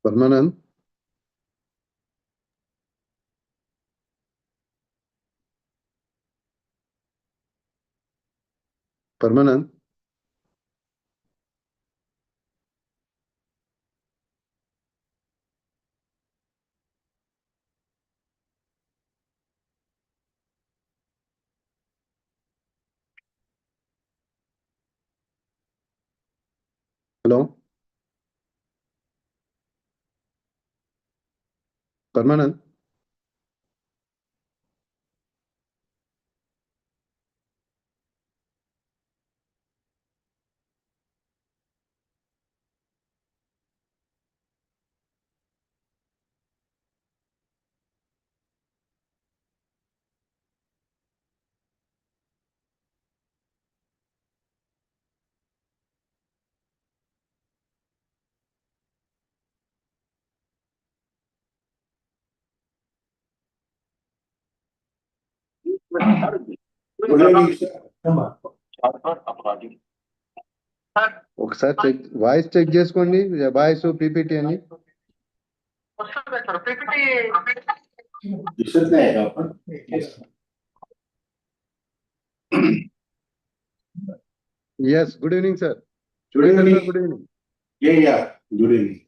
Permanent. Permanent. Hello. Permanent. ఒకసారి check voice check చేసుకోండి voice PPT అని yes good evening sir Chunekar sir good evening yeah good evening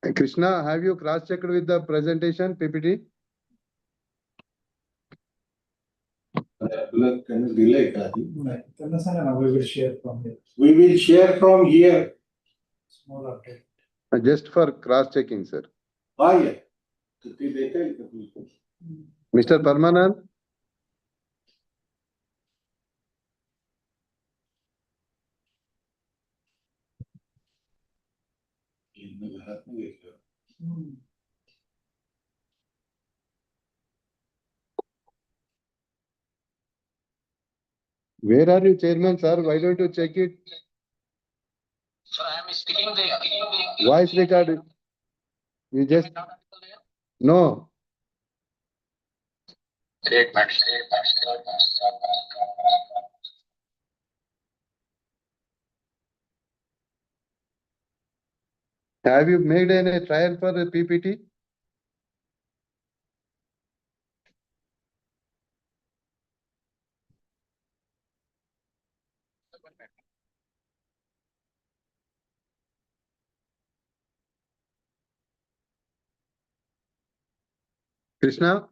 Krishna have you cross checked with the presentation ppt can you delay we will share from here. we will share from here Small update. just for cross checking sir yeah Mr Parmanand where are you chairman sir why don't you check it so I am speaking the voice record you just no have you made any trial for the ppt Krishna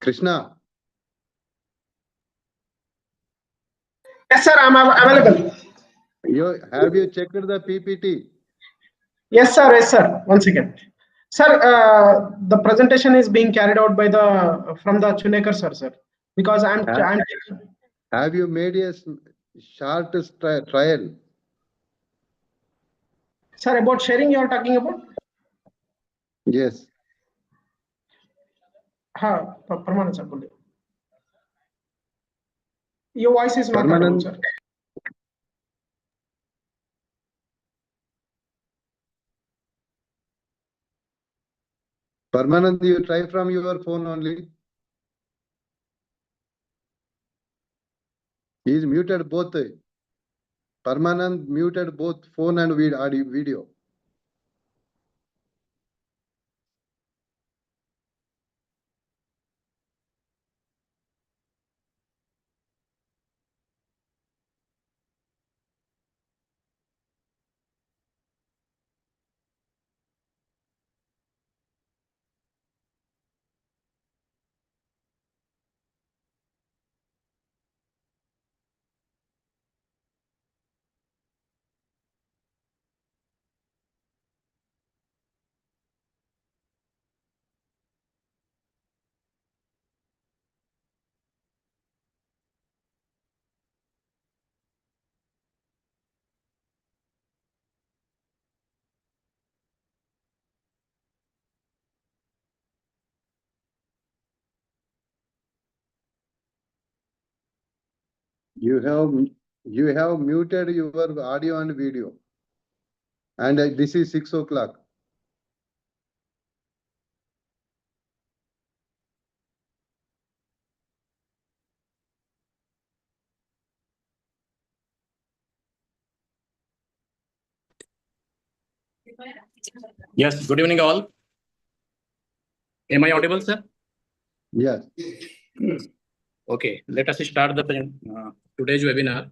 Krishna Yes, sir, I'm available. have you checked the ppt Yes, sir. Yes, sir. One second. Sir, the presentation is being carried out by from the Chunekar sir. Because I'm have you made a short trial sir, about sharing you are talking about? yes Permanent sir. Your voice is not audible, Permanent. sir. Permanent, you try from your phone only. He is muted both. Permanent muted both phone and video. You have muted your audio and video. And this is 6 o'clock. Yes, good evening all. Am I audible, sir? Yes. Okay, let us start the today's webinar.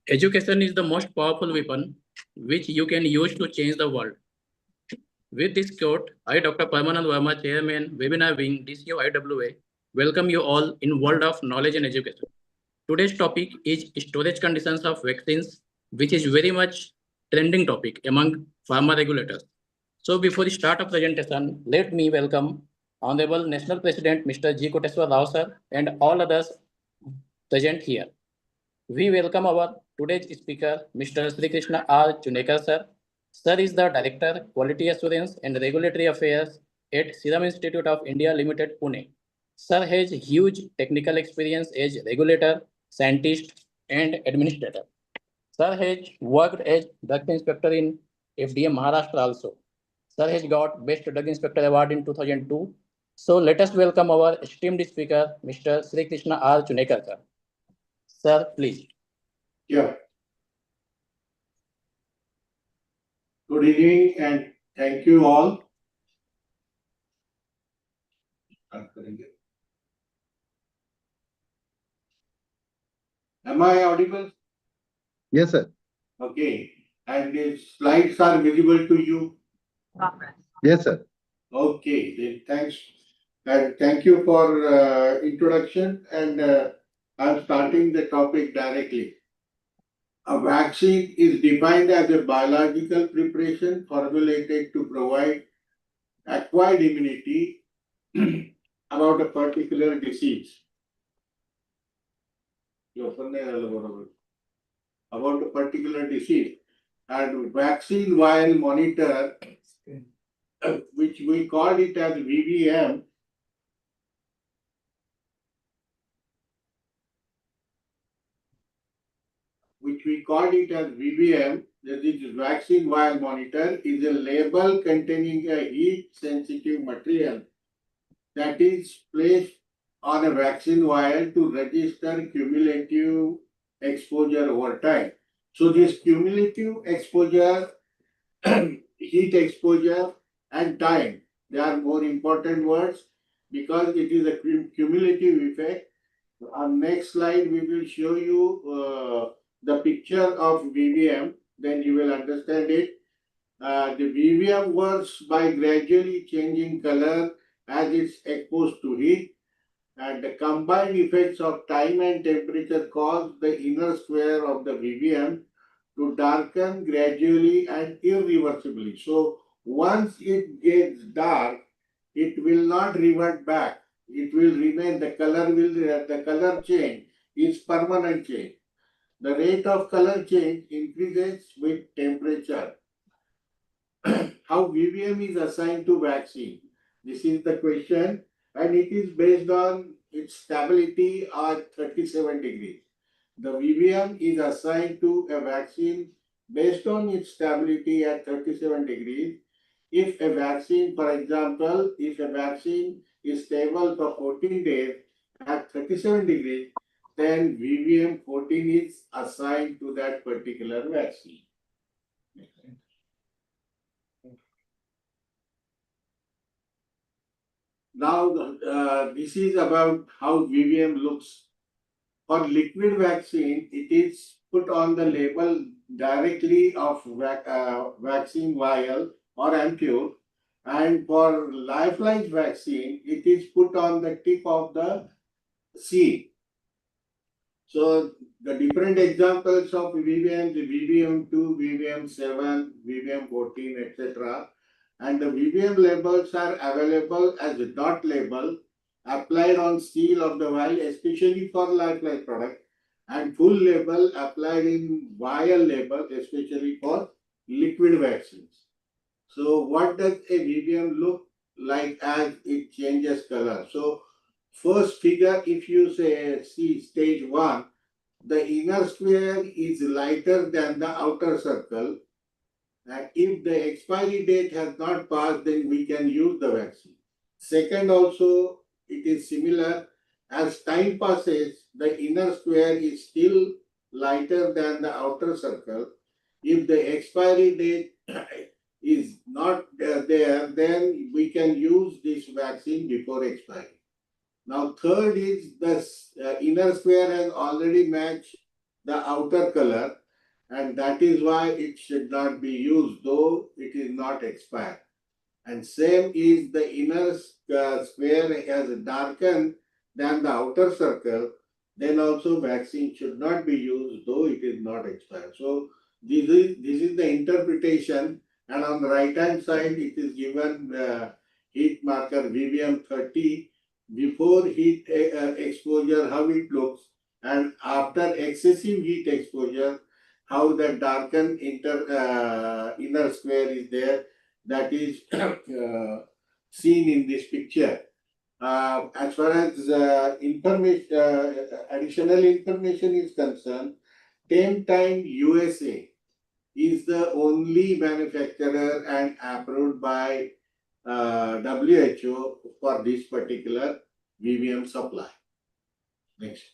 Education is the most powerful weapon which you can use to change the world. With this quote, I, Dr. Parmanand Verma, Chairman, Webinar Wing, DCO IWA, welcome you all in world of knowledge and education. Today's topic is storage conditions of vaccines, which is very much trending topic among pharma regulators. So before the start of presentation, let me welcome Honorable National President Mr. G. Koteswar Rao sir and all others present here. We welcome our today's speaker, Mr. Shrikrishna R. Chunekar sir. Sir is the Director, Quality Assurance and Regulatory Affairs at Serum Institute of India Limited, Pune. Sir has huge technical experience as regulator, scientist, and administrator. Sir has worked as drug inspector in FDA Maharashtra also. Sir has got Best Drug Inspector Award in 2002. So let us welcome our esteemed speaker, Mr. Shrikrishna R. Chunekar sir. Sir, please. Yeah. Good evening and thank you all. Am I audible? Yes, sir. Okay. And the slides are visible to you? Yes, sir. Okay, then thanks. And thank you for introduction and I'm starting the topic directly. A vaccine is defined as a biological preparation formulated to provide acquired immunity about a particular disease. About a particular disease. And vaccine vial monitor, which we called it as VVM, that is vaccine vial monitor, is a label containing a heat-sensitive material that is placed on a vaccine vial to register cumulative exposure over time. So this cumulative exposure, heat exposure and time, they are more important words because it is a cumulative effect. On next slide, we will show you the picture of VVM, then you will understand it. The VVM works by gradually changing color as it's exposed to heat, and the combined effects of time and temperature cause the inner square of the VVM to darken gradually and irreversibly. So once it gets dark, it will not revert back. It will remain, the color change is permanent change. The rate of color change increases with temperature. How VVM is assigned to vaccine? This is the question, and it is based on its stability at 37 degrees. The VVM is assigned to a vaccine based on its stability at 37 degrees. If a vaccine, for example, if a vaccine is stable for 14 days at 37 degrees, then VVM 14 is assigned to that particular vaccine. Now, this is about how VVM looks. For liquid vaccine, it is put on the label directly of vaccine vial or ampule. And for lifeline vaccine, it is put on the tip of the seed. So the different examples of VVM, the VVM2, VVM7, VVM14, etc. And the VVM labels are available as a dot label applied on seal of the vial, especially for lifeline product, and full label applied in vial label, especially for liquid vaccines. So what does a VVM look like as it changes color? So first figure, if you see stage 1, the inner square is lighter than the outer circle. And if the expiry date has not passed, then we can use the vaccine. Second, also, it is similar. As time passes, the inner square is still lighter than the outer circle. If the expiry date is not there, then we can use this vaccine before expiry. Now, third is the inner square has already matched the outer color, and that is why it should not be used, though it is not expired. And same is the inner square has darkened than the outer circle, then also vaccine should not be used, though it is not expired. So this is the interpretation, and on the right hand side it is given heat marker VVM 30 before heat exposure, how it looks, and after excessive heat exposure, how the darkened inner square is there. That is seen in this picture. As far as information, additional information is concerned, same time USA is the only manufacturer and approved by WHO for this particular VVM supply. Next.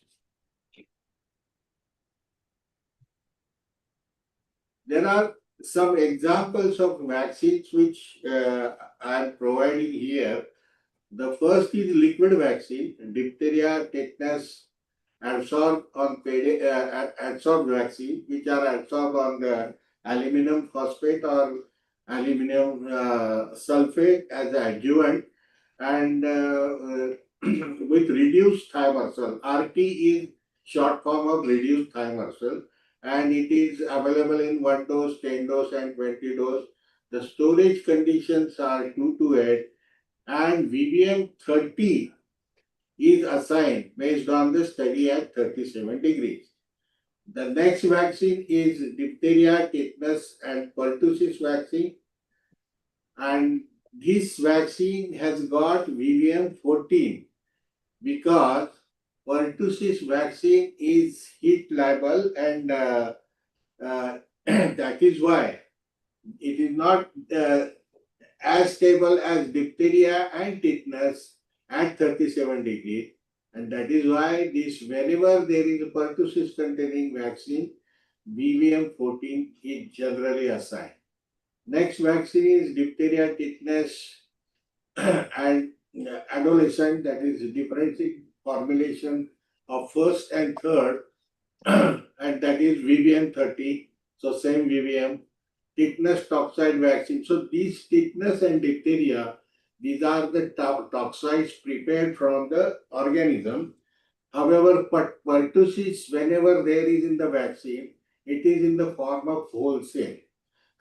There are some examples of vaccines which I am providing here. The first is liquid vaccine, diphtheria, tetanus, adsorbed vaccine, which are adsorbed on the aluminum phosphate or aluminum sulfate as adjuvant, and with reduced thimerosal. RT is short form of reduced thimerosal, and it is available in 1 dose, 10 dose, and 20 dose. The storage conditions are 2 to 8, and VVM 30 is assigned based on the study at 37 degrees. The next vaccine is diphtheria, tetanus, and pertussis vaccine. And this vaccine has got VVM 14 because pertussis vaccine is heat liable, and that is why it is not as stable as diphtheria and tetanus at 37 degrees. And that is why this, whenever there is a pertussis containing vaccine, VVM 14 is generally assigned. Next vaccine is diphtheria, tetanus, and adolescent, that is differentiating formulation of first and third, and that is VVM 30. So same VVM. Tetanus toxoid vaccine. So these tetanus and diphtheria, these are the toxoids prepared from the organism. However, pertussis, whenever there is in the vaccine, it is in the form of whole cell.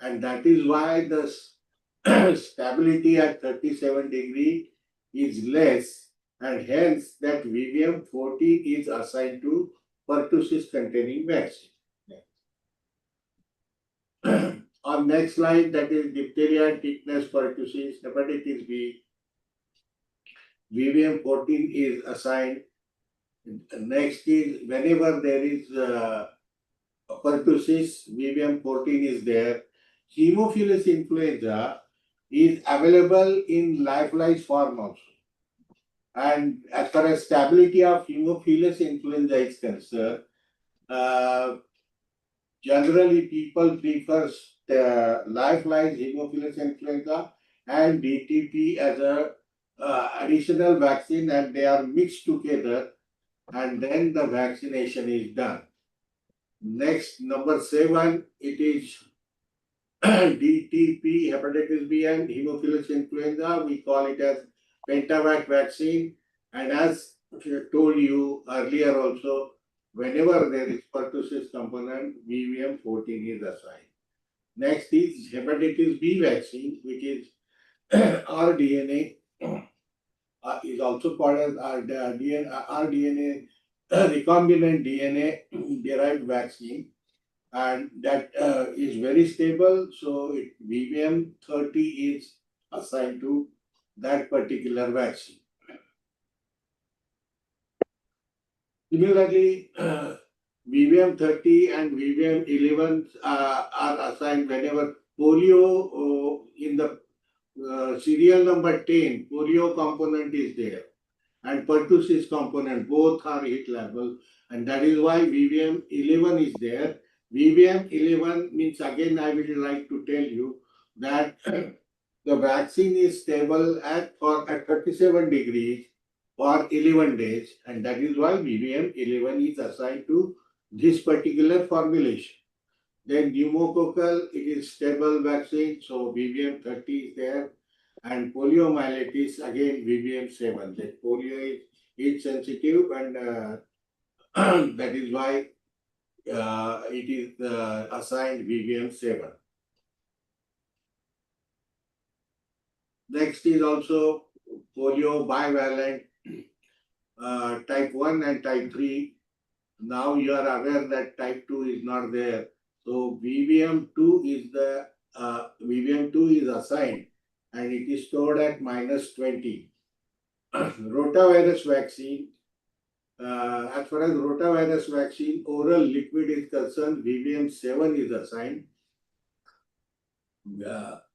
And that is why the stability at 37 degree is less, and hence that VVM 14 is assigned to pertussis containing vaccine. On next slide, that is diphtheria, tetanus, pertussis, hepatitis B. VVM 14 is assigned. Next is whenever there is pertussis, VVM 14 is there. Haemophilus influenza is available in lyophilized form also. And as far as stability of Haemophilus influenza is concerned, generally people prefer lyophilized Haemophilus influenza and DTP as a additional vaccine, and they are mixed together, and then the vaccination is done. Next, number 7, it is DTP, hepatitis B and Haemophilus influenza. We call it as Pentavac vaccine. And as I told you earlier also, whenever there is pertussis component, VVM 14 is assigned. Next is hepatitis B vaccine, which is rDNA, is also called as rDNA, recombinant DNA derived vaccine, and that is very stable. So VVM 30 is assigned to that particular vaccine. Similarly, VVM 30 and VVM 11 are assigned whenever polio in the serial number 10, polio component is there, and pertussis component, both are heat labile, and that is why VVM 11 is there. VVM 11 means, again I will like to tell you, that the vaccine is stable at 37 degrees for 11 days, and that is why BBM 11 is assigned to this particular formulation. Then pneumococcal, it is stable vaccine, so BBM 30 is there. And poliomyelitis, again BBM 7. That polio is heat sensitive, and that is why it is assigned BBM 7. Next is also polio bivalent type 1 and type 3. Now you are aware that type 2 is not there. So BBM 2 is assigned, and it is stored at -20. Rotavirus vaccine. As far as rotavirus vaccine, oral liquid is concerned, BBM 7 is assigned.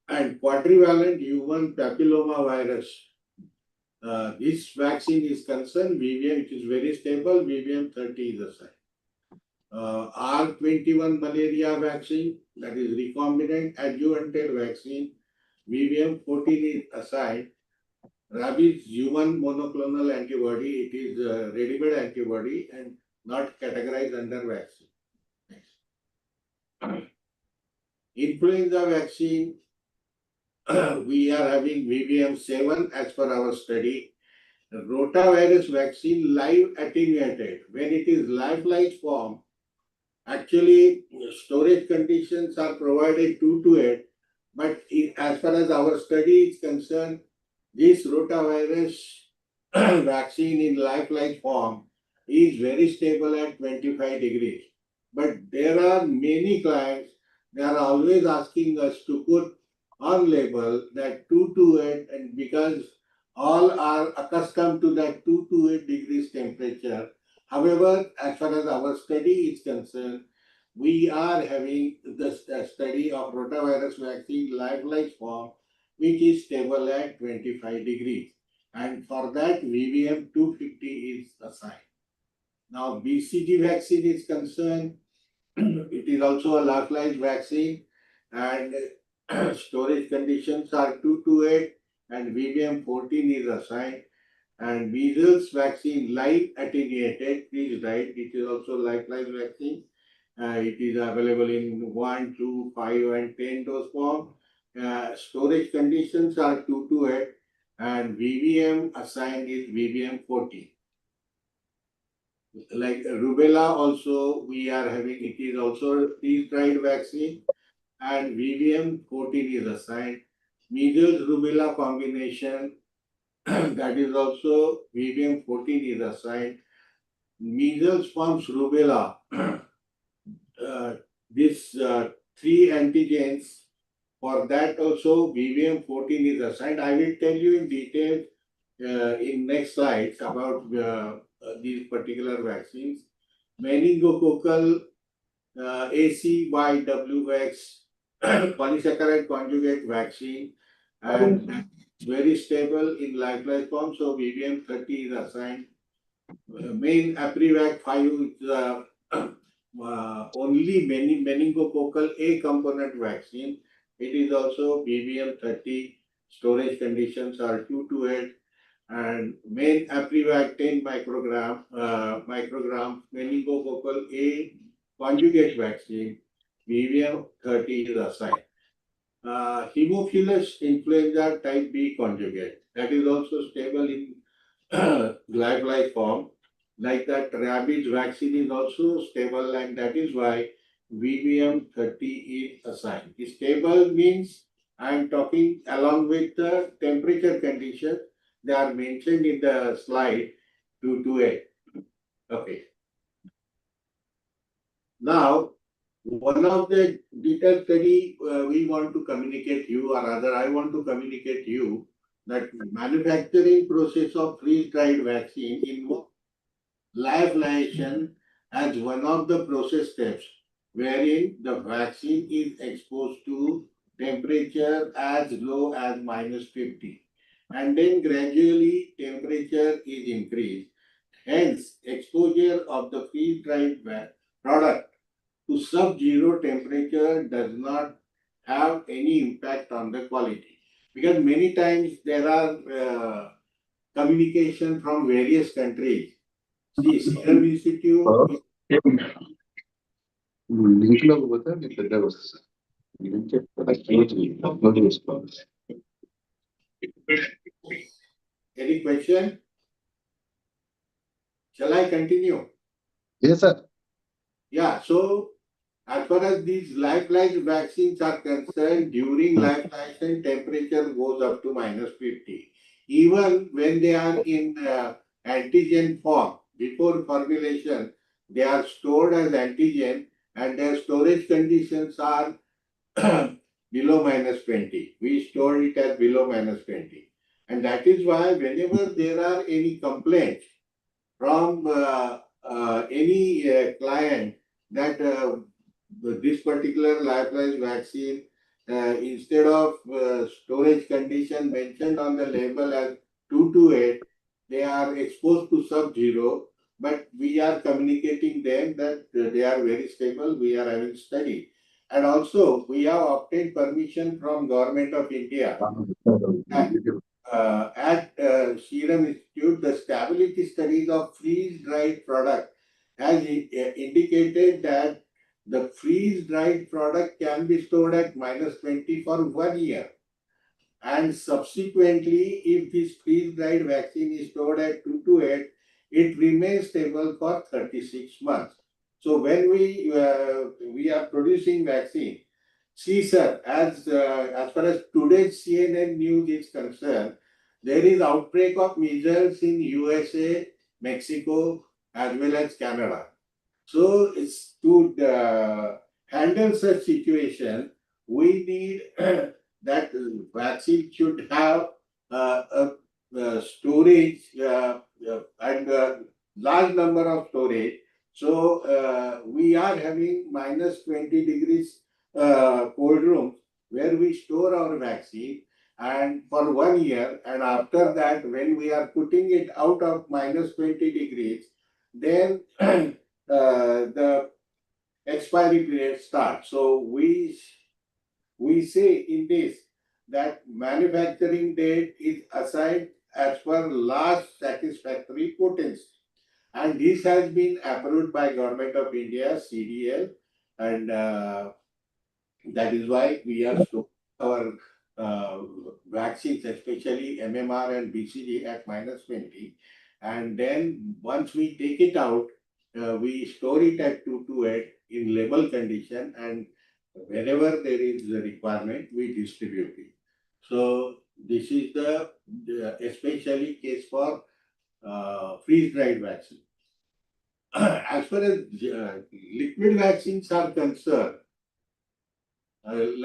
And quadrivalent human papilloma virus. This vaccine is concerned, BBM, which is very stable, BBM 30 is assigned. R21 malaria vaccine, that is recombinant adjuvanted vaccine, BBM 14 is assigned. Rabies human monoclonal antibody, it is a ready-made antibody and not categorized under vaccine. Next. Influenza vaccine, we are having BBM 7 as per our study. Rotavirus vaccine live attenuated. When it is live-like form, actually storage conditions are provided 2 to 8, but as far as our study is concerned, this rotavirus vaccine in live-like form is very stable at 25 degrees. But there are many clients, they are always asking us to put on label that 2 to 8, and because all are accustomed to that 2 to 8 degrees temperature. However, as far as our study is concerned, we are having the study of rotavirus vaccine live-like form, which is stable at 25 degrees. And for that, BBM 250 is assigned. Now, BCG vaccine is concerned, it is also a lyophilized vaccine, and storage conditions are 2 to 8, and BBM 14 is assigned. And measles vaccine live attenuated, please write, it is also lyophilized vaccine. It is available in 1, 2, 5, and 10 dose form. Storage conditions are 2 to 8, and BBM assigned is BBM 14. Like rubella also, we are having, it is also freeze-dried vaccine, and BBM 14 is assigned. Measles rubella combination, that is also BBM 14 is assigned. Measles mumps rubella, this 3 antigens, for that also BBM 14 is assigned. I will tell you in detail in next slides about these particular vaccines. Meningococcal ACYWX polysaccharide conjugate vaccine, and very stable in lifelike form, so BBM 30 is assigned. Main Aprivac 5 is only meningococcal A component vaccine. It is also BBM 30. Storage conditions are 2 to 8. And main Aprivac 10 microgram meningococcal A conjugate vaccine, BBM 30 is assigned. Haemophilus influenza type B conjugate, that is also stable in live-like form. Like that, rabies vaccine is also stable, and that is why BBM 30 is assigned. Stable means I am talking along with the temperature condition. They are mentioned in the slide 2 to 8. Okay. Now, one of the detailed study we want to communicate you, or rather I want to communicate you, that manufacturing process of freeze-dried vaccine involves lyophilization as one of the process steps, wherein the vaccine is exposed to temperature as low as -50, and then gradually temperature is increased. Hence, exposure of the freeze-dried product to sub-zero temperature does not have any impact on the quality. Because many times there are communication from various countries. See, Serum Institute link లో పోతే మీకు పెద్దగా వస్తుంది sir. Link upload చేసుకోవాలి. Any question? Shall I continue? Yes, sir. Yeah, so as far as these lyophilized vaccines are concerned, during lyophilization, temperature goes up to -50. Even when they are in antigen form, before formulation, they are stored as antigen and their storage conditions are below -20. We store it at below -20. And that is why whenever there are any complaints from any client that this particular lyophilized vaccine, instead of storage condition mentioned on the label as 2 to 8, they are exposed to sub-zero, but we are communicating them that they are very stable, we are having study. And also, we have obtained permission from Government of India at Serum Institute. The stability studies of freeze-dried product has indicated that the freeze-dried product can be stored at -20 for 1 year. And subsequently, if this freeze-dried vaccine is stored at 2 to 8, it remains stable for 36 months. So when we are producing vaccine, see sir, as far as today's CNN news is concerned, there is outbreak of measles in USA, Mexico, as well as Canada. So it's to handle such situation, we need that vaccine should have a storage and large number of storage. So we are having -20 degrees cold room where we store our vaccine and for 1 year, and after that when we are putting it out of -20 degrees, then the expiry period starts. So we say in this that manufacturing date is assigned as per last satisfactory potency. And this has been approved by Government of India, CDL, and that is why we are storing our vaccines, especially MMR and BCG at -20. And then once we take it out, we store it at 2 to 8 in label condition, and whenever there is a requirement, we distribute it. So this is the especially case for freeze-dried vaccine. As far as liquid vaccines are concerned,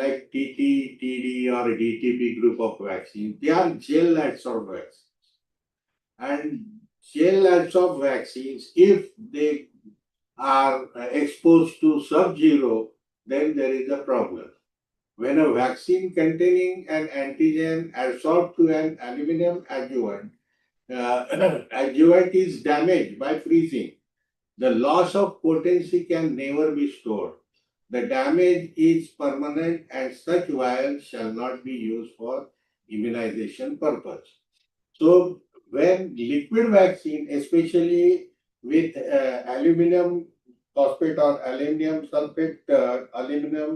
like TT, TD or DTP group of vaccines, they are gel adsorbed vaccines. And gel adsorbed vaccines, if they are exposed to sub-zero, then there is a problem. When a vaccine containing an antigen adsorbed to an aluminum adjuvant, adjuvant is damaged by freezing, the loss of potency can never be stored. The damage is permanent and such vials shall not be used for immunization purpose. So when liquid vaccine, especially with aluminum phosphate or aluminum sulfate, aluminum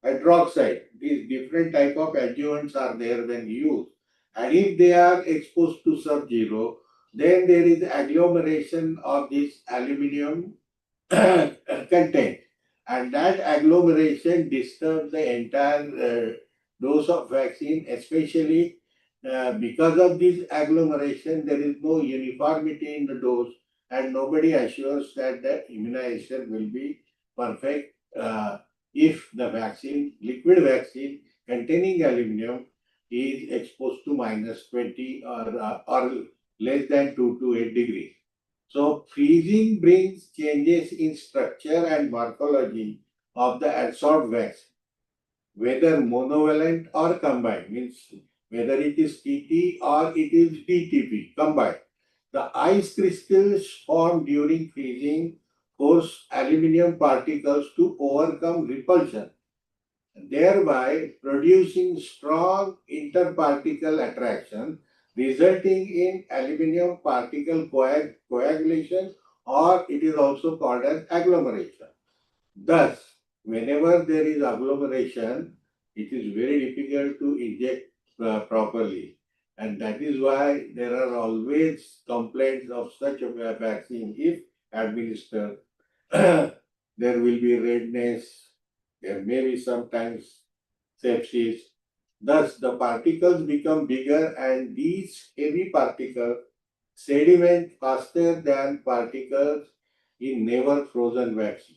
hydroxide, these different type of adjuvants are there when used. And if they are exposed to sub-zero, then there is agglomeration of this aluminum content. And that agglomeration disturbs the entire dose of vaccine, especially because of this agglomeration, there is no uniformity in the dose, and nobody assures that the immunization will be perfect if the vaccine, liquid vaccine containing aluminum, is exposed to -20 or less than 2 to 8 degrees. So freezing brings changes in structure and morphology of the adsorbed vaccine, whether monovalent or combined, means whether it is TT or it is DTP combined. The ice crystals formed during freezing force aluminum particles to overcome repulsion thereby producing strong interparticle attraction, resulting in aluminum particle coagulation, or it is also called as agglomeration. Thus, whenever there is agglomeration, it is very difficult to inject properly. And that is why there are always complaints of such a vaccine. If administered, there will be redness, there may be sometimes sepsis. Thus, the particles become bigger, and these heavy particles sediment faster than particles in never frozen vaccine.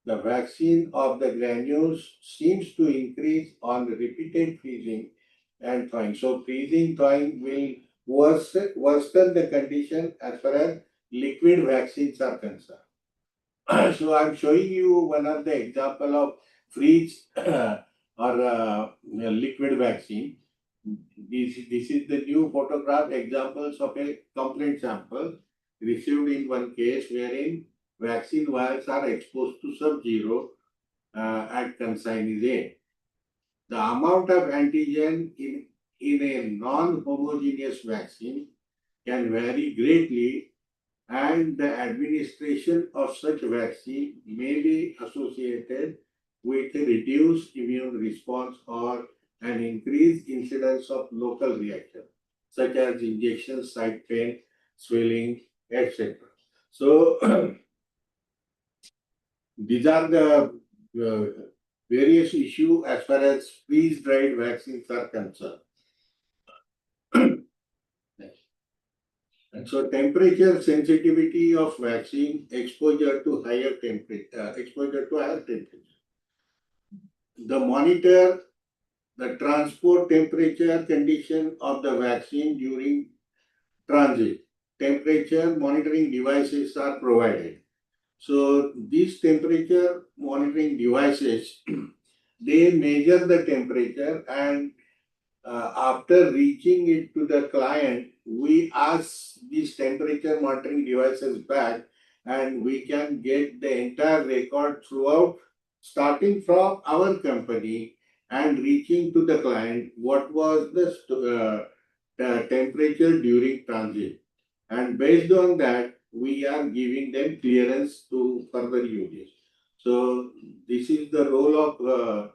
The vaccine of the granules seems to increase on repeated freezing and thawing. So freezing, thawing will worsen the condition as far as liquid vaccines are concerned. So I'm showing you one of the example of freeze or liquid vaccine. This is the new photograph examples of a complaint sample received in one case wherein vaccine vials are exposed to sub-zero at consignee A. The amount of antigen in a non-homogeneous vaccine can vary greatly, and the administration of such vaccine may be associated with a reduced immune response or an increased incidence of local reaction, such as injection site pain, swelling, etc. So, these are the various issues as far as freeze-dried vaccines are concerned. And so temperature sensitivity of vaccine, exposure to higher temperature. The monitor the transport temperature condition of the vaccine during transit. Temperature monitoring devices are provided. So these temperature monitoring devices, they measure the temperature, and after reaching it to the client, we ask these temperature monitoring devices back, and we can get the entire record throughout, starting from our company and reaching to the client, what was the temperature during transit. And based on that, we are giving them clearance to further use it. So this is the role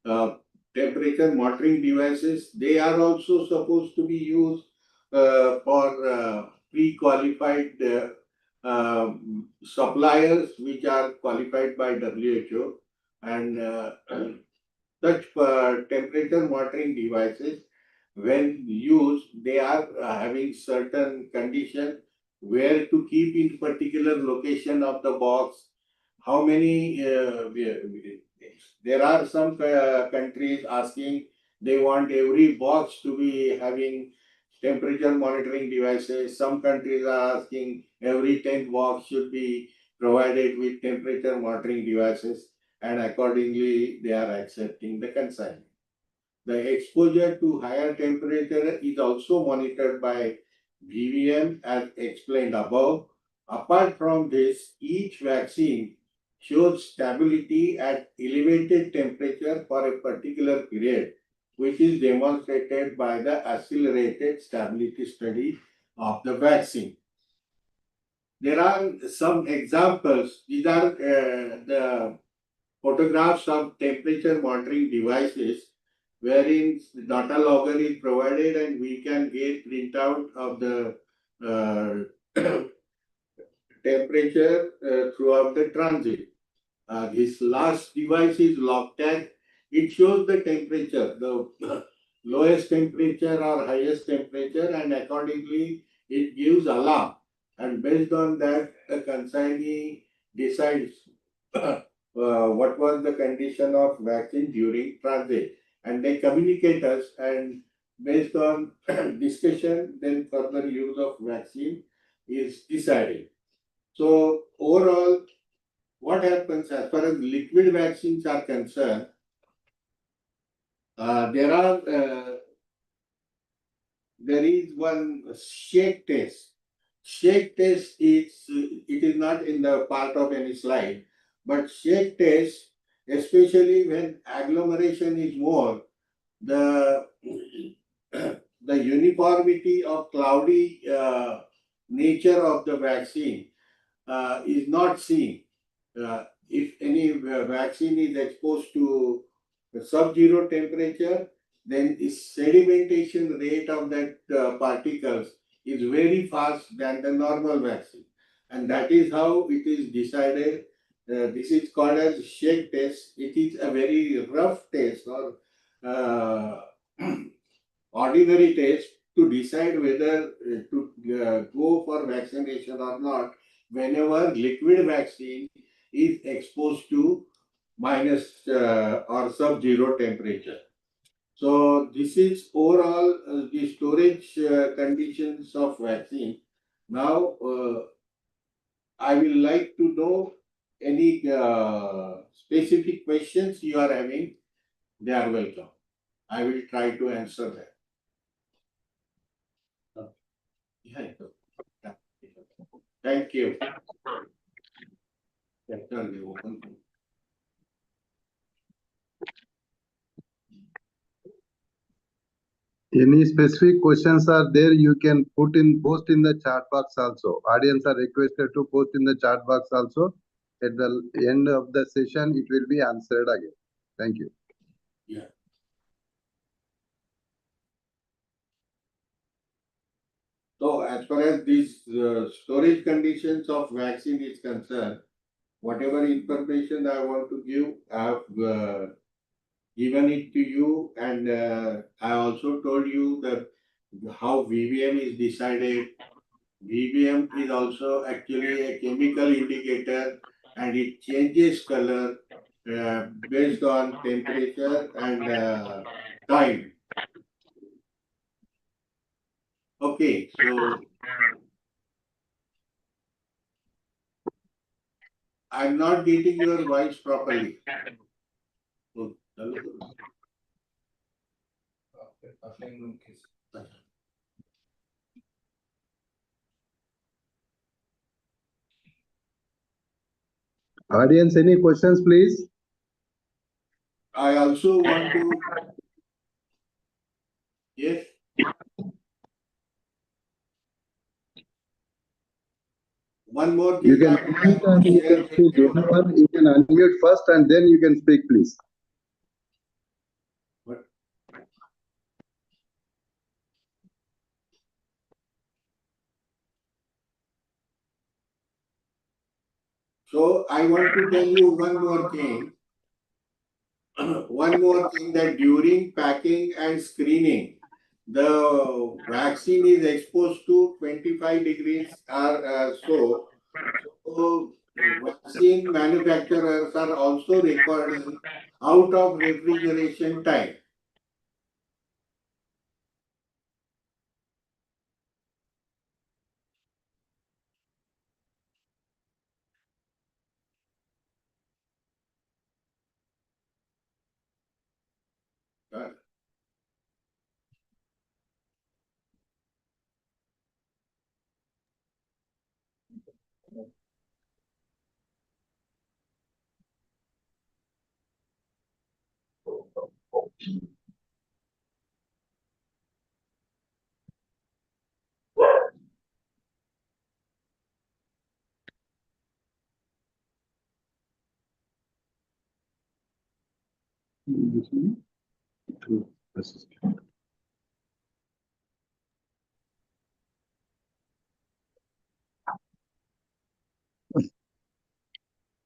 of temperature monitoring devices. They are also supposed to be used for pre-qualified suppliers which are qualified by WHO, and such temperature monitoring devices, when used, they are having certain condition where to keep in particular location of the box. How many there are some countries asking, they want every box to be having temperature monitoring devices. Some countries are asking every 10th box should be provided with temperature monitoring devices, and accordingly they are accepting the consignment. The exposure to higher temperature is also monitored by VVM as explained above. Apart from this, each vaccine shows stability at elevated temperature for a particular period, which is demonstrated by the accelerated stability study of the vaccine. There are some examples. These are the photographs of temperature monitoring devices wherein data logger is provided, and we can get printout of the temperature throughout the transit. This last device is log tag. It shows the temperature, the lowest temperature or highest temperature, and accordingly it gives alarm. And based on that, the consignee decides what was the condition of vaccine during transit, and they communicate us, and based on discussion, then further use of vaccine is decided. So overall, what happens as far as liquid vaccines are concerned, there is one shake test. Shake test is, it is not in the part of any slide, but shake test especially when agglomeration is more, the uniformity of cloudy nature of the vaccine is not seen. If any vaccine is exposed to sub-zero temperature, then the sedimentation rate of that particles is very fast than the normal vaccine. And that is how it is decided. This is called as shake test. It is a very rough test or ordinary test to decide whether to go for vaccination or not whenever liquid vaccine is exposed to minus or sub-zero temperature. So this is overall the storage conditions of vaccine. Now I will like to know any specific questions you are having. They are welcome. I will try to answer them. Thank you. Any specific questions are there, you can post in the chat box also. Audience are requested to post in the chat box also. At the end of the session, it will be answered again. Thank you. Yeah. So as far as these storage conditions of vaccine is concerned, whatever information I want to give, I have given it to you, and I also told you that how VVM is decided. VVM is also actually a chemical indicator, and it changes color based on temperature and time. Okay, so I'm not getting your voice properly. Oh, hello. Audience, any questions, please? I also want to. Yes. One more thing. You can unmute and you can speak. Whenever you can unmute first and then you can speak, please. What? So I want to tell you one more thing. One more thing, that during packing and screening, the vaccine is exposed to 25 degrees or so. So vaccine manufacturers are also recording out of refrigeration time.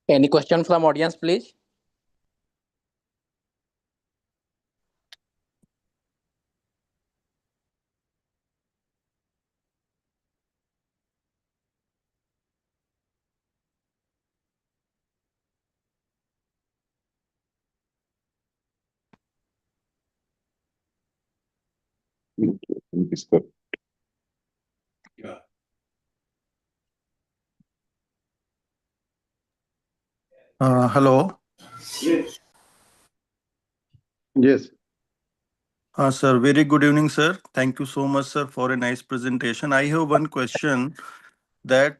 Any question from audience, please? Yeah. Hello. Yes. Yes. Sir, very good evening, sir. Thank you so much, sir, for a nice presentation. I have one question that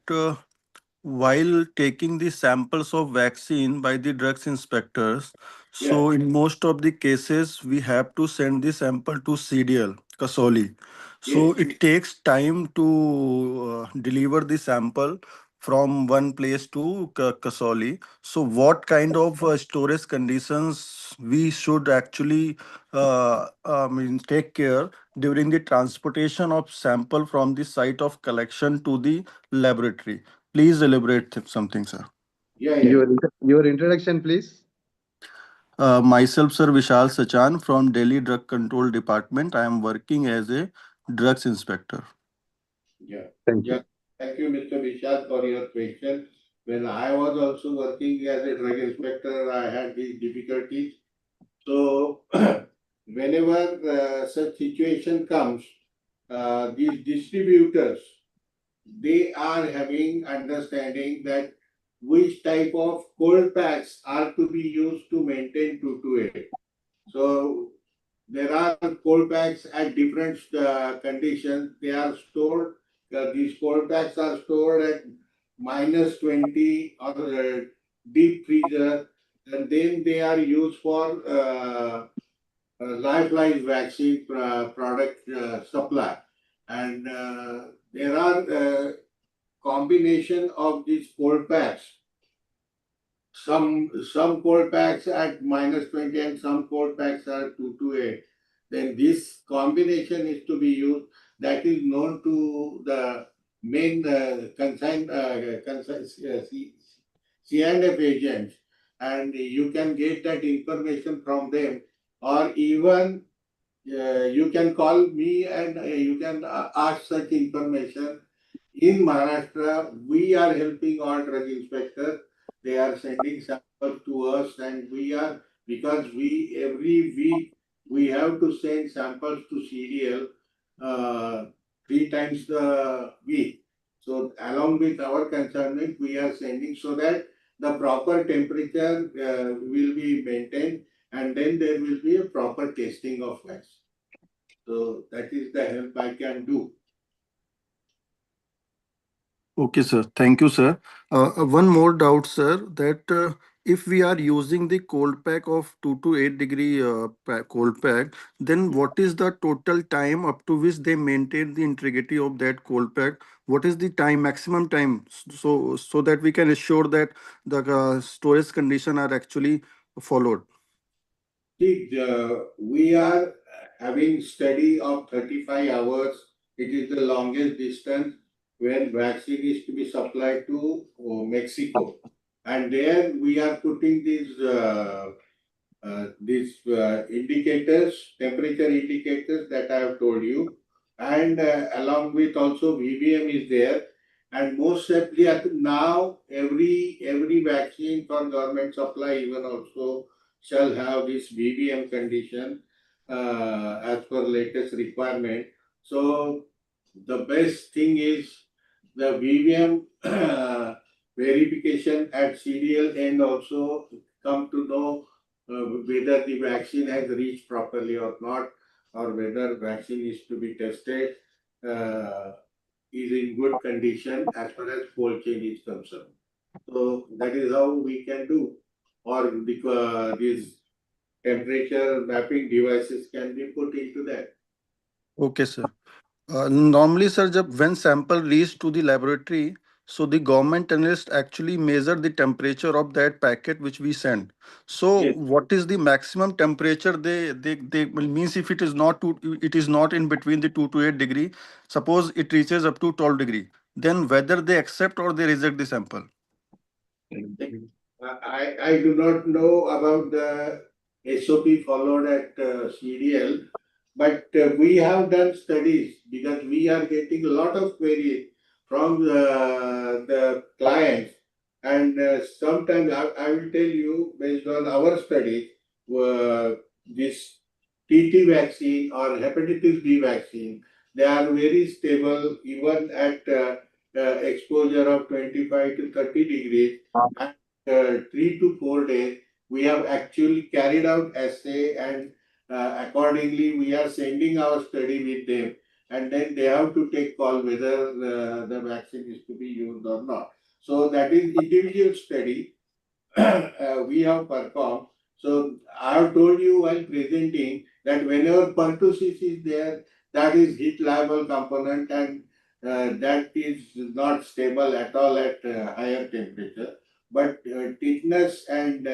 while taking the samples of vaccine by the drugs inspectors, Yeah, so in most of the cases, we have to send the sample to CDL, Kasoli. So yes. it takes time to deliver the sample from one place to Kasoli. So what kind of storage conditions we should actually take care during the transportation of sample from the site of collection to the laboratory? Please elaborate something, sir. Yeah, yeah. Your introduction, please. Myself, sir, Vishal Sachan from Delhi Drug Control Department. I am working as a drugs inspector. Yeah, Thank yeah. you. Thank you, Mr. Vishal, for your question. When I was also working as a drug inspector, I had these difficulties. So, whenever such situation comes, these distributors, they are having understanding that which type of cold packs are to be used to maintain 228. So there are cold packs at different conditions. They are stored. These cold packs are stored at -20 or deep freezer, and then they are used for lifeline vaccine product supply. And there are combination of these cold packs, some cold packs at -20 and some cold packs are 228. Then this combination is to be used, that is known to the main C&F agents, and you can get that information from them, or even you can call me and you can ask such information. In Maharashtra, we are helping our drug inspectors. They are sending samples to us, and we are, because we every week we have to send samples to CDL 3 times the week. So along with our consignment, we are sending so that the proper temperature will be maintained, and then there will be a proper testing of wax. So that is the help I can do. Okay, sir. Thank you, sir. One more doubt, sir, that if we are using the cold pack of 2 to 8 degree cold pack, then what is the total time up to which they maintain the integrity of that cold pack? What is the time, maximum time, so that we can assure that the storage condition are actually followed? See, we are having study of 35 hours. It is the longest distance when vaccine is to be supplied to Mexico. And there we are putting these indicators, temperature indicators that I have told you, and along with also VBM is there. And most certainly now every vaccine for government supply even also shall have this VBM condition as per latest requirement. So the best thing is the VBM verification at CDL, and also come to know whether the vaccine has reached properly or not, or whether vaccine is to be tested, is in good condition as far as cold chain is concerned. So that is how we can do, or these temperature mapping devices can be put into that. Okay, sir. Normally, sir, when sample reach to the laboratory, so the government analyst actually measure the temperature of that packet which we send. So, Yes. what is the maximum temperature they well, means if it is not in between the 2 to 8 degree. Suppose it reaches up to 12 degree. Then whether they accept or they reject the sample. I do not know about the SOP followed at CDL, but we have done studies because we are getting a lot of queries from the clients, and sometimes I will tell you, based on our study, this TT vaccine or hepatitis B vaccine, they are very stable even at exposure of 25 to 30 degrees, and 3 to 4 days. We have actually carried out assay, and accordingly we are sending our study with them, and then they have to take call whether the vaccine is to be used or not. So that is individual study we have performed. So I have told you while presenting that whenever pertussis is there, that is heat liable component, and that is not stable at all at higher temperature. But tetanus and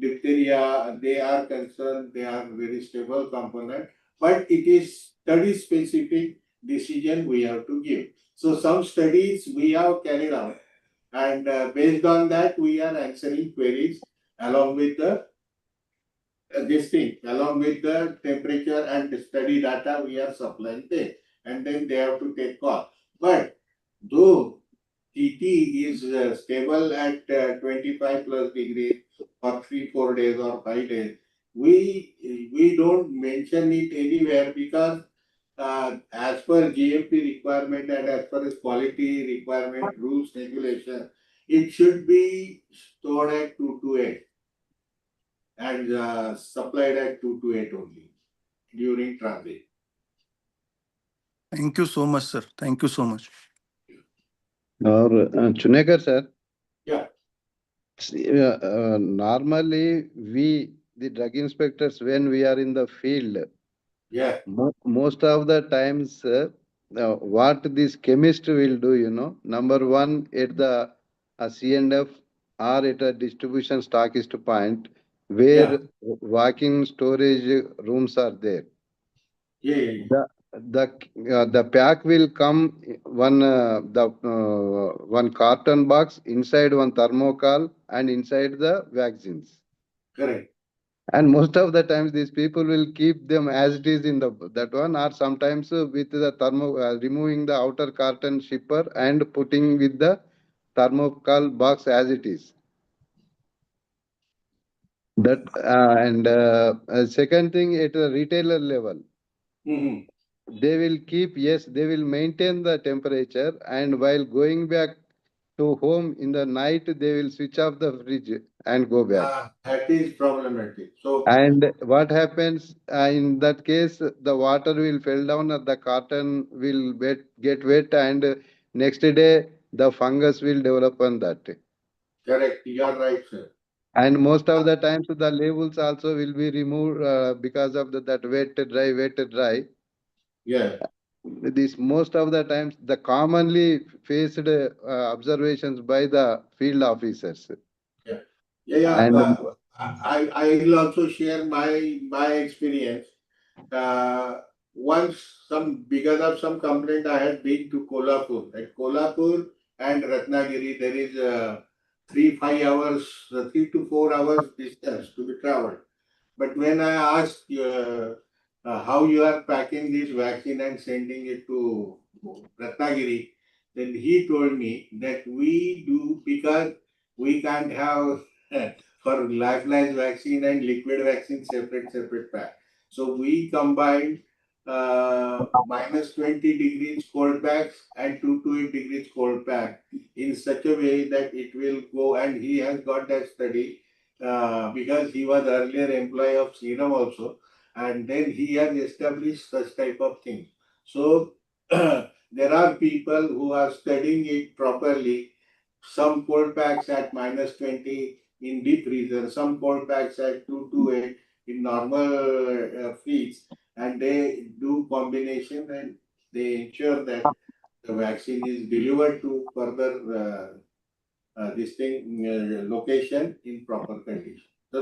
diphtheria, they are concerned, they are very stable component, but it is study specific decision we have to give. So some studies we have carried out, and based on that we are answering queries along with the this thing, along with the temperature and the study data we are supplying them, and then they have to take call. But though TT is stable at 25 plus degrees for 3-4 days or 5 days, we don't mention it anywhere because as per GMP requirement and as per its quality requirement, rules, regulation, it should be stored at 228 and supplied at 228 only during transit. Thank you so much, sir. Thank you so much. Or Chunekar sir. Yeah. See, normally the drug inspectors, when we are in the field, Yeah, most of the times, what this chemist will do, number one, at the C&F or at a distribution stockist point, where yeah, walking storage rooms are there. yeah. The pack will come one carton box inside one thermocol and inside the vaccines. Correct. And most of the times these people will keep them as it is in that one, or sometimes with the removing the outer carton shipper and putting with the thermocol box as it is. That and second thing, at a retailer level, Mhm. they will keep, yes, they will maintain the temperature, and while going back to home in the night, they will switch off the fridge and go back. That is problematic. So, And what happens in that case, the water will fall down, or the cotton will get wet, and next day the fungus will develop on that. correct, you are right, sir. And most of the times the labels also will be removed because of that wet, dry, wet, dry. Yeah. This most of the times the commonly faced observations by the field officers. Yeah, yeah. And I will also share my experience. Uh, Once because of some complaint, I had been to Kolhapur. At Kolhapur and Ratnagiri, there is 3-5 hours, 3 to 4 hours distance to be traveled. But when I asked how you are packing this vaccine and sending it to Ratnagiri, then he told me that we do because we can't have for lyophilized vaccine and liquid vaccine separate pack. So we combined -20 degrees cold packs and 2 to 8 degrees cold pack in such a way that it will go, and he has got that study because he was earlier employee of Serum also, and then he has established such type of things. So there are people who are studying it properly. Some cold packs at -20 in deep freezer, some cold packs at 2 to 8 in normal freeze, and they do combination and they ensure that the vaccine is delivered to further this thing location in proper condition. So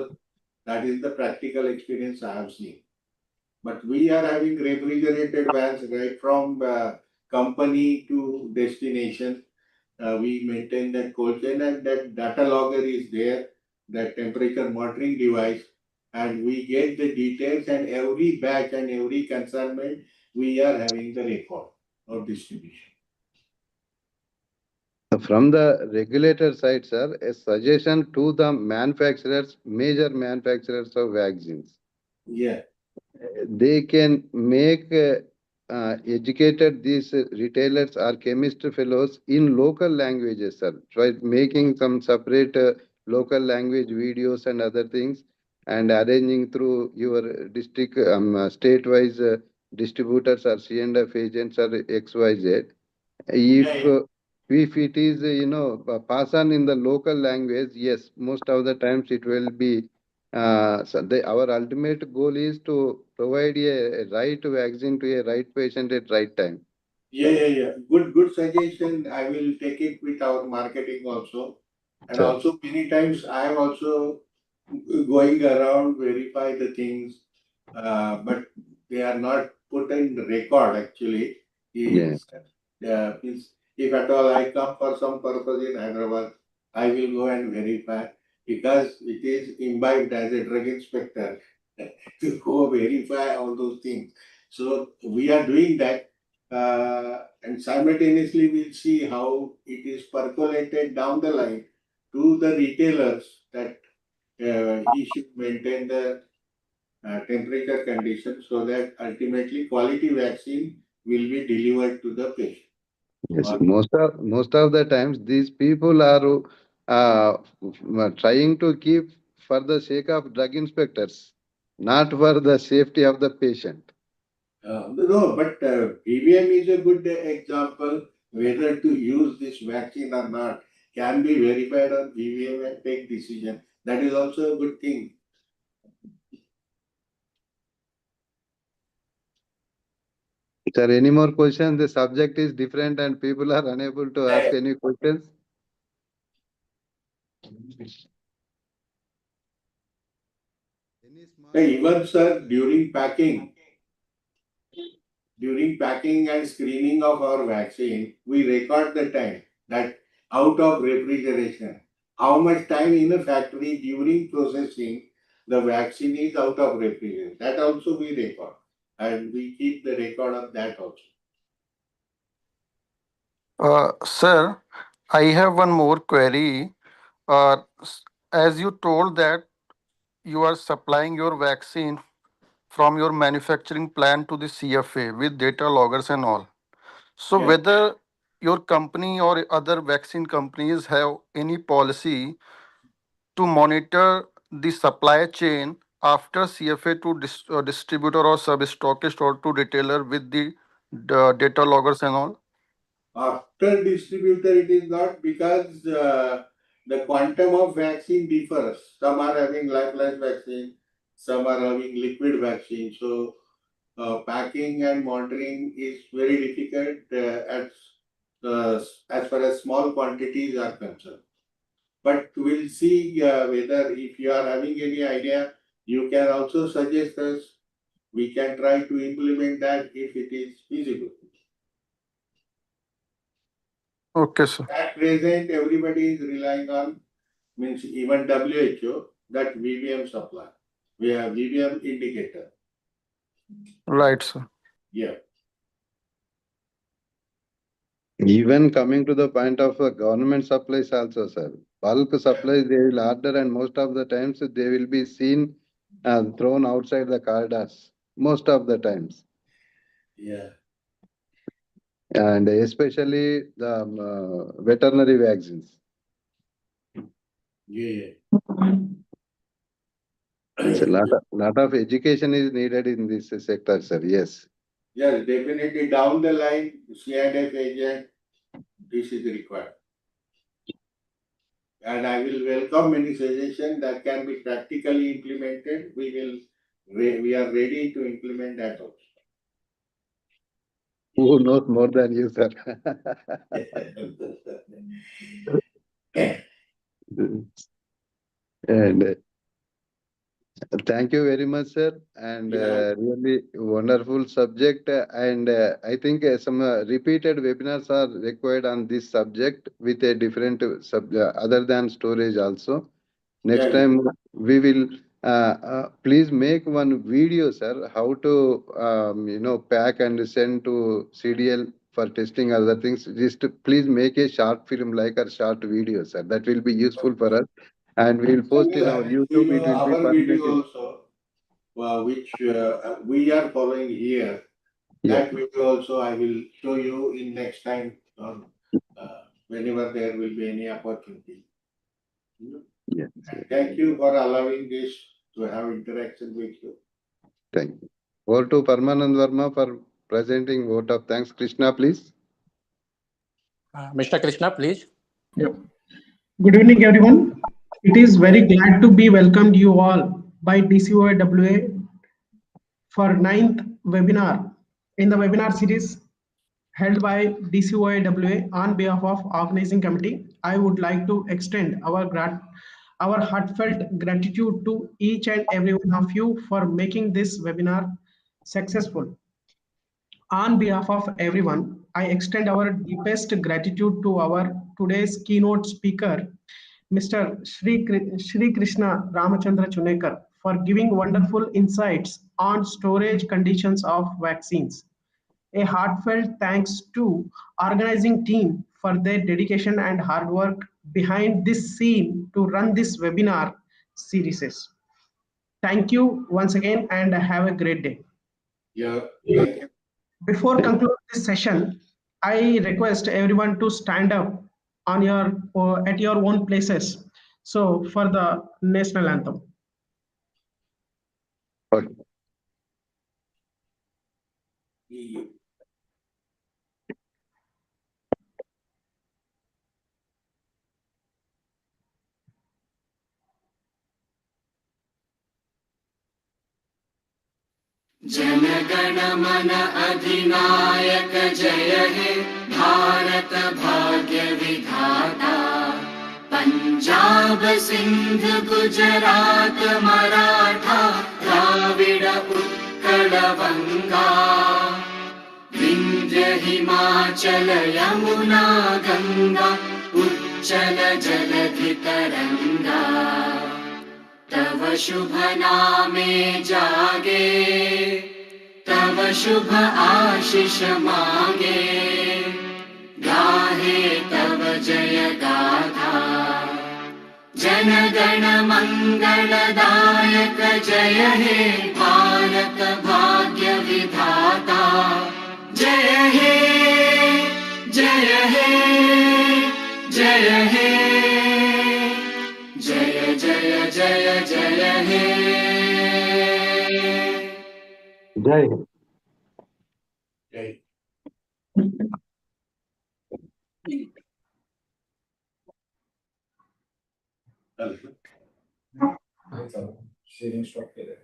that is the practical experience I have seen. But we are having refrigerated vans right from company to destination. We maintain that cold chain, and that data logger is there, that temperature monitoring device, and we get the details, and every batch and every consignment we are having the record of distribution. from the regulator side, sir, a suggestion to the manufacturers, major manufacturers of vaccines. Yeah. They can make educated these retailers or chemist fellows in local languages, sir. Try making some separate local language videos and other things, and arranging through your district, state-wise distributors or C&F agents or XYZ. Yeah, If yeah. If it is, pass on in the local language, yes, most of the times it will be. Our ultimate goal is to provide a right vaccine to a right patient at right time. Yeah. Good suggestion. I will take it with our marketing also. And Sir. also many times I am also going around verify the things, but they are not put in record actually. Yeah. Means if at all I come for some purpose in Hyderabad, I will go and verify because it is imbibed as a drug inspector to go verify all those things. So we are doing that, and simultaneously we'll see how it is percolated down the line to the retailers that he should maintain the temperature condition so that ultimately quality vaccine will be delivered to the patient. Yes, most of the times these people are trying to keep for the sake of drug inspectors, not for the safety of the patient. No, but PVM is a good example. Whether to use this vaccine or not can be verified on PVM and take decision. That is also a good thing. Sir, any more questions? The subject is different and people are unable to ask any questions. Any small Even sir, during packing and screening of our vaccine, we record the time that out of refrigeration, how much time in a factory during processing the vaccine is out of refrigeration. That also we record, and we keep the record of that also. Sir, I have one more query. As you told that you are supplying your vaccine from your manufacturing plant to the CFA with data loggers and all. So Yes. whether your company or other vaccine companies have any policy to monitor the supply chain after CFA to distributor or sub-stockist or to retailer with the data loggers and all? After distributor, it is not because the quantum of vaccine differs. Some are having lifeless vaccine, some are having liquid vaccine. So packing and monitoring is very difficult as far as small quantities are concerned. But we'll see whether if you are having any idea, you can also suggest us. We can try to implement that if it is feasible. Okay, sir. At present, everybody is relying on, means even WHO, that VVM supply. We have VVM indicator. Right, sir. Yeah. Even coming to the point of government supplies also, sir. Bulk supplies they will order and most of the times they will be seen thrown outside the corridors. Most of the times. Yeah. And especially the veterinary vaccines. Yeah. So lot of education is needed in this sector, sir. Yes. Yes, definitely down the line, C&F agent, this is required. And I will welcome any suggestion that can be practically implemented. We are ready to implement that also. Who knows more than you, sir? And thank you very much, sir. And Yeah. really wonderful subject. And I think some repeated webinars are required on this subject with a different other than storage also. Next Yeah. time we will please make one video, sir, how to pack and send to CDL for testing other things. Just please make a short film like a short video, sir. That will be useful for us. And we will post in I our will show YouTube. you It will be our video permanent. also, which we are following here. Yeah. That video also I will show you in next time or whenever there will be any opportunity. Yes. Thank you for allowing this to have interaction with you. Thank you. Over to Parmanand Verma for presenting vote of thanks. Krishna, please. Mr. Krishna, please. Yeah. Good evening, everyone. It is very glad to be welcomed you all by DCOIWA for 9th webinar in the webinar series held by DCOIWA on behalf of organizing committee. I would like to extend our heartfelt gratitude to each and every one of you for making this webinar successful. On behalf of everyone, I extend our deepest gratitude to our today's keynote speaker, Mr. Shrikrishna Ramachandra Chunekar, for giving wonderful insights on storage conditions of vaccines. A heartfelt thanks to organizing team for their dedication and hard work behind this scene to run this webinar series. Thank you once again and have a great day. Yeah, thank you. Before conclude this session, I request everyone to stand up on your at your own places. So for the national anthem. Okay. जनगण मन अधिनायक जय हे भारत भाग्य विधाता पंजाब सिंध गुजरात मराठा द्राविड उत्कल बंगा विंध्य हिमाचल यमुना गंगा उच्चल जलधि तरंगा तव शुभ नामे जागे तव शुभ आशीष मांगे गाहे तव जय गाथा जन गण मंगलदायक जय हे भारत भाग्य विधाता जय हे जय हे जय हे जय जय जय जय हे Jai. Jai. Sharing stop केलं.